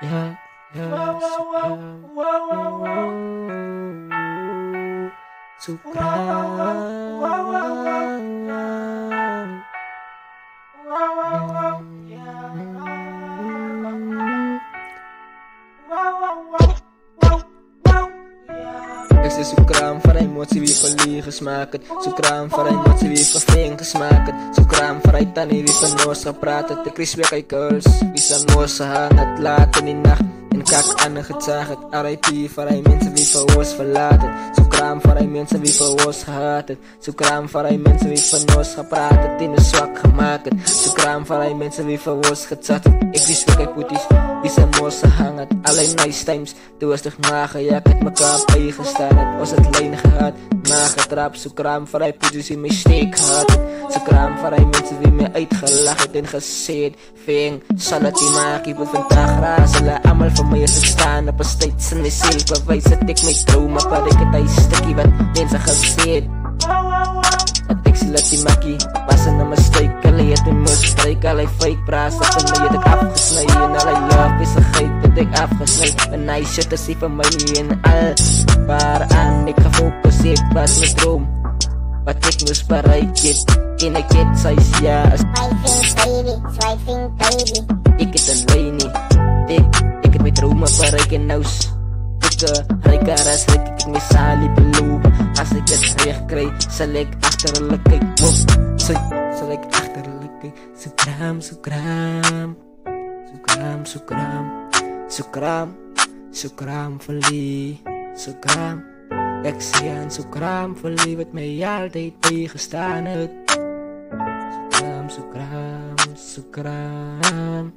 Yeah, yeah, Sukram. Ik zeg zoekram voor emotie wie verliegen smaken. Zoekram voor emotie wie verving gesmaken. Zoekram voor hij tani wie van noos gepraat het. De crispy kijk kuls, wie zijn moos gehangen het laat in die nacht. En kak aan het zag het. R.I.P. voor hij mensen wie voor ons verlaten. Zoekram voor hij mensen wie voor ons gehad het. Zoekram voor hij mensen wie van noos gepraat het. In de zwak gemaakt het. Zoekram voor hij mensen wie voor ons gezet het. Ik wist wie kijk poeties, wie zijn moos gehangen het. Alleen nice times, toen was toch magen, ja ik het mekaar op eigen staan het. Was het leen gehad, nagetrap. Zoekram voor hij poeties in mijn steek gehad. Zoekram voor hij mensen wie mij uitgelachen het en gezegd. Ving, zal het die maak, ik wil vandaag razelen. Allemaal van mij is het staan op een steeds in mijn ziel. Bewijs dat ik mijn trauma, maar ik het een stukje wat mensen gezegd. Dat ik zie dat die makkie was een mistake. Alleen het in misbruik, allerlei fake praat. Dat van mij heb ik afgesneden. En allerlei love is vergeten dat ik afgesneden. En hij shit is van mij en al waaraan ik gefocuseerd was met droom. Wat ik moest bereiken, en ik het size ja. Swiping baby. Ik het een lady. Ik het mijn dromen bereiken nouws. Ik rijk als ik mijn salie beloven. Als ik het recht krijg, zal ik achterlijk kijken. Zal ik achterlijk kijken. Zoekram, zoekram. Zoekram, zoekram. Zoekram, zoekram verlie. Zoekram. Ik zie aan zoekram verlie wat mij altijd tegengestaan het. Zoekram, zoekram, zoekram.